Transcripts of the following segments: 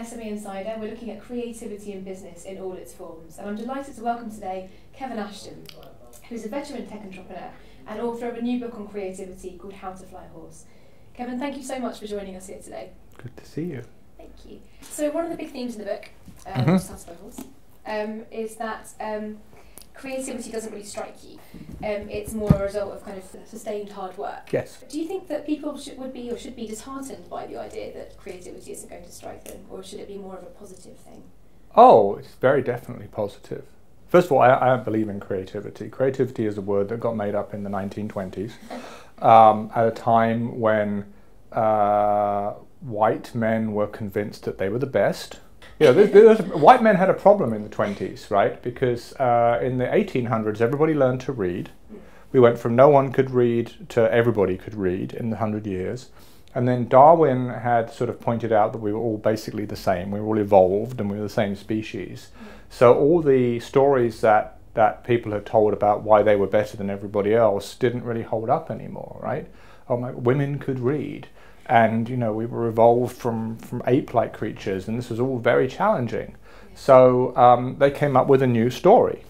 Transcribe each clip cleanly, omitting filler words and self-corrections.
SME Insider. We're looking at creativity in business in all its forms. And I'm delighted to welcome today Kevin Ashton, who's a veteran tech entrepreneur and author of a new book on creativity called How to Fly a Horse. Kevin, thank you so much for joining us here today. Good to see you. Thank you. So one of the big themes in the book, which is How to Fly a Horse, is that creativity doesn't really strike you. It's more a result of kind of sustained hard work. Yes. Do you think that people should be disheartened by the idea that creativity isn't going to strike them, or should it be more of a positive thing? Oh, it's very definitely positive. First of all, I don't believe in creativity. Creativity is a word that got made up in the 1920s at a time when white men were convinced that they were the best. You know, white men had a problem in the 20s, right? Because in the 1800s, everybody learned to read. We went from no one could read to everybody could read in the 100 years. And then Darwin had sort of pointed out that we were all basically the same. We were all evolved and we were the same species. So all the stories that people had told about why they were better than everybody else didn't really hold up anymore, right? Oh, women could read. And, you know, we were evolved from ape-like creatures, and this was all very challenging. So they came up with a new story,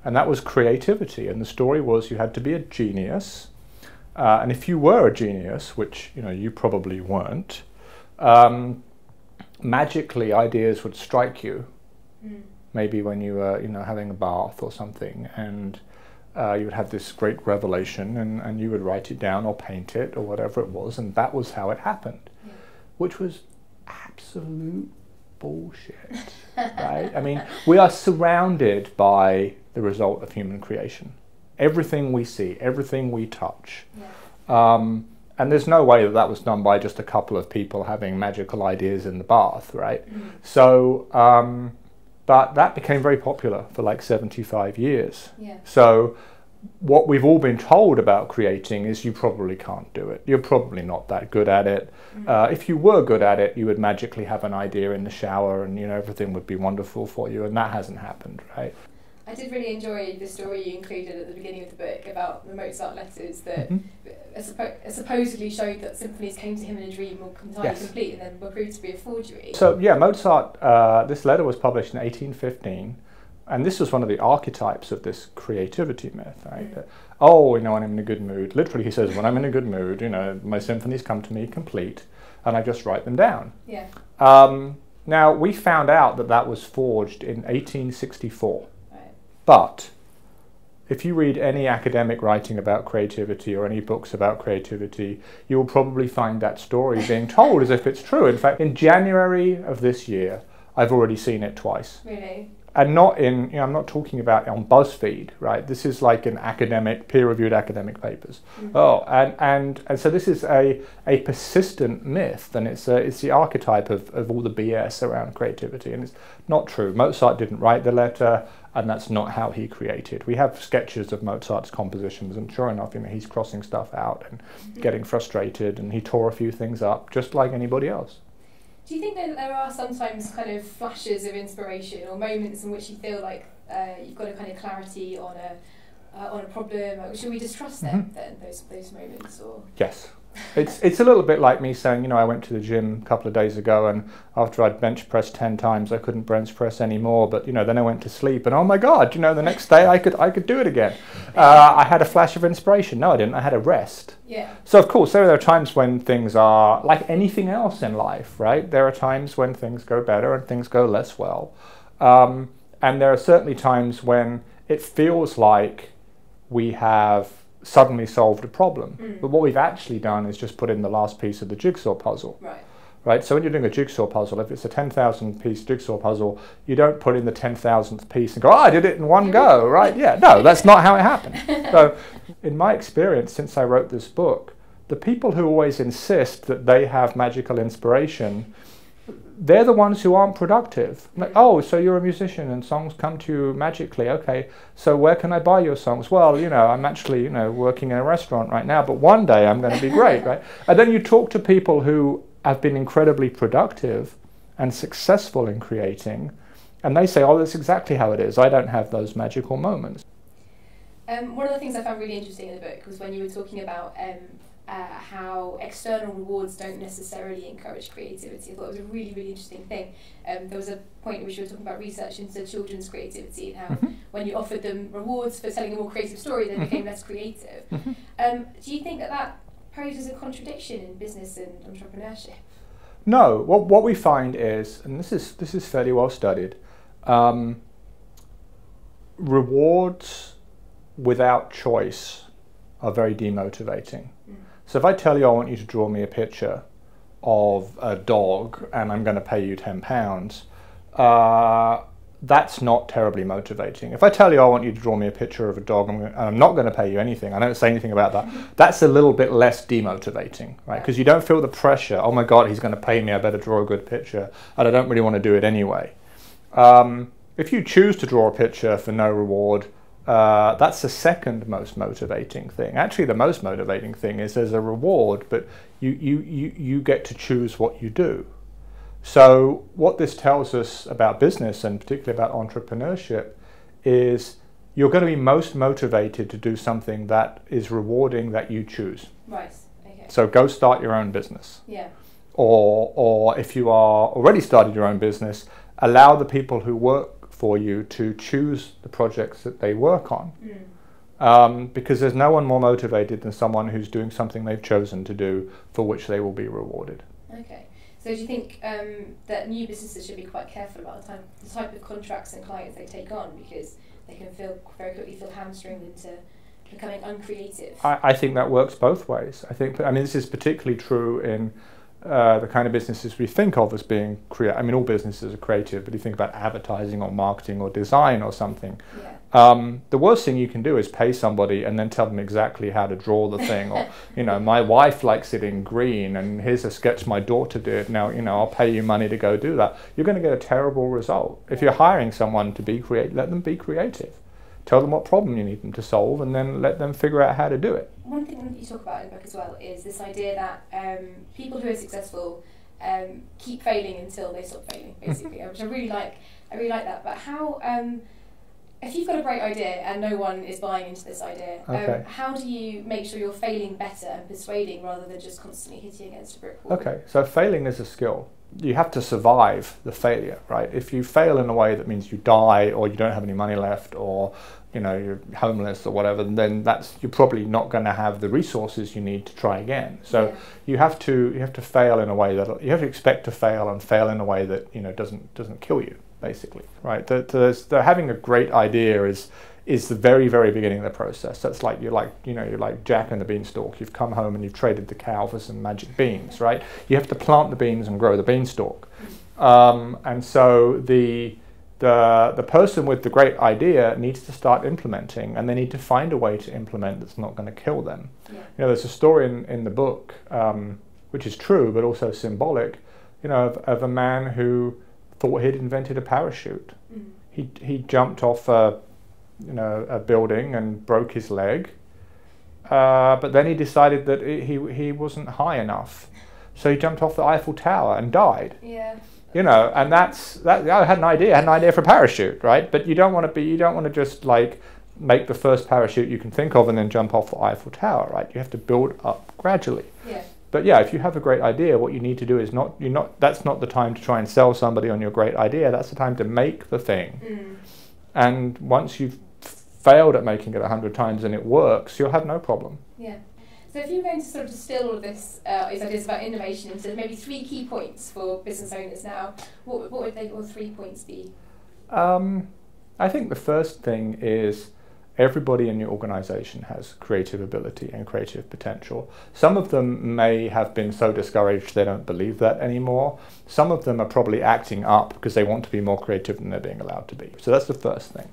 and that was creativity. And the story was you had to be a genius, and if you were a genius, which, you know, you probably weren't, magically ideas would strike you, maybe when you were, you know, having a bath or something, and you would have this great revelation, and you would write it down or paint it or whatever it was, and that was how it happened, which was absolute bullshit, right? I mean, we are surrounded by the result of human creation. Everything we see, everything we touch. And there's no way that was done by just a couple of people having magical ideas in the bath, right? So, but that became very popular for like 75 years. So what we've all been told about creating is you probably can't do it. You're probably not that good at it. If you were good at it, you would magically have an idea in the shower and, you know, everything would be wonderful for you, and that hasn't happened, right? I did really enjoy the story you included at the beginning of the book about the Mozart letters that supposedly showed that symphonies came to him in a dream or entirely complete and then were proved to be a forgery. So yeah, Mozart, this letter was published in 1815, and this was one of the archetypes of this creativity myth, right? Oh, you know, when I'm in a good mood, literally he says, when I'm in a good mood, you know, my symphonies come to me complete, and I just write them down. Now, we found out that that was forged in 1864. But if you read any academic writing about creativity or any books about creativity, you will probably find that story being told as if it's true. In fact, in January of this year, I've already seen it twice. Really? And not in, you know, I'm not talking about on BuzzFeed, right? This is like in academic, peer-reviewed academic papers. Oh, and so this is a persistent myth, and it's the archetype of all the BS around creativity, and it's not true. Mozart didn't write the letter, and that's not how he created. We have sketches of Mozart's compositions, and sure enough, you know, he's crossing stuff out and getting frustrated, and he tore a few things up, just like anybody else. Do you think that there are sometimes kind of flashes of inspiration or moments in which you feel like you've got a kind of clarity on a problem? Should we distrust them then, those moments? Or? Yes. It's a little bit like me saying, you know, I went to the gym a couple of days ago, and after I'd bench pressed 10 times, I couldn't bench press anymore. But, you know, then I went to sleep, and oh my God, you know, the next day I could do it again. I had a flash of inspiration. No, I didn't. I had a rest. So of course, there are times when things are like anything else in life, right? There are times when things go better and things go less well, and there are certainly times when it feels like we have suddenly solved a problem. But what we've actually done is just put in the last piece of the jigsaw puzzle. Right? So when you're doing a jigsaw puzzle, if it's a 10,000 piece jigsaw puzzle, you don't put in the 10,000th piece and go, oh, I did it in one go, right? Yeah, no, that's not how it happened. So in my experience, since I wrote this book, the people who always insist that they have magical inspiration, they're the ones who aren't productive. Like, oh, so you're a musician and songs come to you magically. Okay, so where can I buy your songs? Well, you know, I'm actually, you know, working in a restaurant right now, but one day I'm going to be great, right? And then you talk to people who have been incredibly productive and successful in creating, and they say, oh, that's exactly how it is. I don't have those magical moments. One of the things I found really interesting in the book was when you were talking about how external rewards don't necessarily encourage creativity. I thought it was a really, really interesting thing. There was a point in which you were talking about research into children's creativity and how when you offered them rewards for telling a more creative story, they became less creative. Do you think that that poses a contradiction in business and entrepreneurship? No. What we find is, and this is fairly well studied, rewards without choice are very demotivating. So if I tell you I want you to draw me a picture of a dog and I'm going to pay you £10, that's not terribly motivating. If I tell you I want you to draw me a picture of a dog and I'm not going to pay you anything, I don't say anything about that, that's a little bit less demotivating, right? Because you don't feel the pressure, oh my God, he's going to pay me, I better draw a good picture, and I don't really want to do it anyway. If you choose to draw a picture for no reward, that's the second most motivating thing. Actually, the most motivating thing is there's a reward, but you get to choose what you do. So what this tells us about business, and particularly about entrepreneurship, is you're going to be most motivated to do something that is rewarding that you choose. Right. Okay. So go start your own business. Yeah. Or if you are already started your own business, allow the people who work for you to choose the projects that they work on. Because there's no one more motivated than someone who's doing something they've chosen to do for which they will be rewarded. Okay. So do you think that new businesses should be quite careful about the type of contracts and clients they take on, because they can very quickly feel hamstringed into becoming uncreative? I think that works both ways. I mean, this is particularly true in the kind of businesses we think of as being creative. I mean, all businesses are creative, but you think about advertising or marketing or design or something. Yeah. The worst thing you can do is pay somebody and then tell them exactly how to draw the thing. Or, my wife likes it in green, and here's a sketch my daughter did. Now, I'll pay you money to go do that. You're going to get a terrible result. If you're hiring someone to be creative, let them be creative. Tell them what problem you need them to solve, and then let them figure out how to do it. One thing that you talk about in the book as well is this idea that people who are successful keep failing until they stop failing, basically, which I really like. I really like that. But how, if you've got a great idea and no one is buying into this idea, how do you make sure you're failing better and persuading rather than just constantly hitting against a brick wall? Okay, so failing is a skill. You have to survive the failure, right? If you fail in a way that means you die, or you don't have any money left, or you're homeless or whatever, then you're probably not going to have the resources you need to try again. So you have to fail in a way that you have to expect to fail, and fail in a way that doesn't kill you, basically, right? Having a great idea is the very, very beginning of the process. That's like you're like Jack and the Beanstalk. You've come home and you've traded the cow for some magic beans, right? You have to plant the beans and grow the beanstalk. And so the person with the great idea needs to start implementing, and they need to find a way to implement that's not going to kill them. Yeah. There's a story in the book, which is true but also symbolic, of a man who thought he'd invented a parachute. He jumped off a building and broke his leg, but then he decided that he wasn't high enough, so he jumped off the Eiffel Tower and died. Yeah. And that's I had an idea for a parachute, right? But you don't want to just like make the first parachute you can think of and then jump off the Eiffel Tower, right? You have to build up gradually. Yeah. But yeah, if you have a great idea, what you need to do is that's not the time to try and sell somebody on your great idea. That's the time to make the thing. And once you've failed at making it 100 times and it works, you'll have no problem. Yeah. So if you're going to sort of distill all of these ideas about innovation into maybe 3 key points for business owners now, what would they, or 3 points be? I think the first thing is everybody in your organization has creative ability and creative potential. Some of them may have been so discouraged they don't believe that anymore. Some of them are probably acting up because they want to be more creative than they're being allowed to be. So that's the first thing.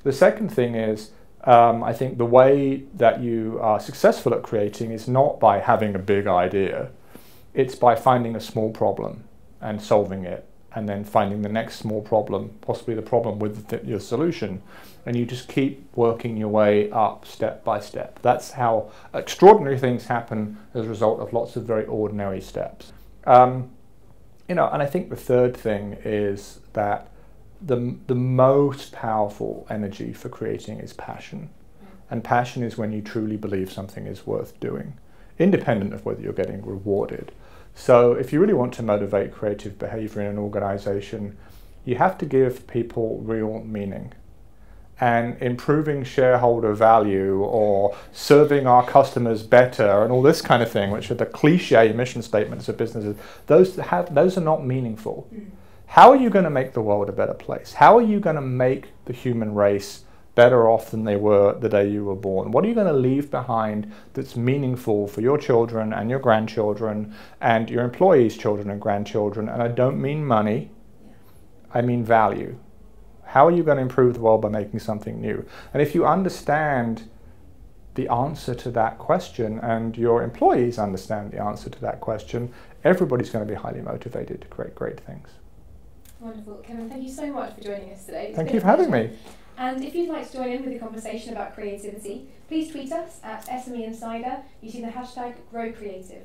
The second thing is, I think the way that you are successful at creating is not by having a big idea. It's by finding a small problem and solving it, and then finding the next small problem, possibly the problem with your solution, and you just keep working your way up step by step. That's how extraordinary things happen as a result of lots of very ordinary steps. And I think the third thing is that the most powerful energy for creating is passion. And passion is when you truly believe something is worth doing. independent of whether you're getting rewarded. So if you really want to motivate creative behavior in an organization, you have to give people real meaning. And improving shareholder value or serving our customers better and all this kind of thing, which are the cliche mission statements of businesses, those are not meaningful. How are you going to make the world a better place? How are you going to make the human race better off than they were the day you were born? What are you going to leave behind that's meaningful for your children and your grandchildren and your employees' children and grandchildren? And I don't mean money, I mean value. How are you going to improve the world by making something new? And if you understand the answer to that question and your employees understand the answer to that question, everybody's going to be highly motivated to create great things. Wonderful. Kevin, thank you so much for joining us today. Thank you for having me. And if you'd like to join in with the conversation about creativity, please tweet us at SME Insider using the hashtag #GrowCreative.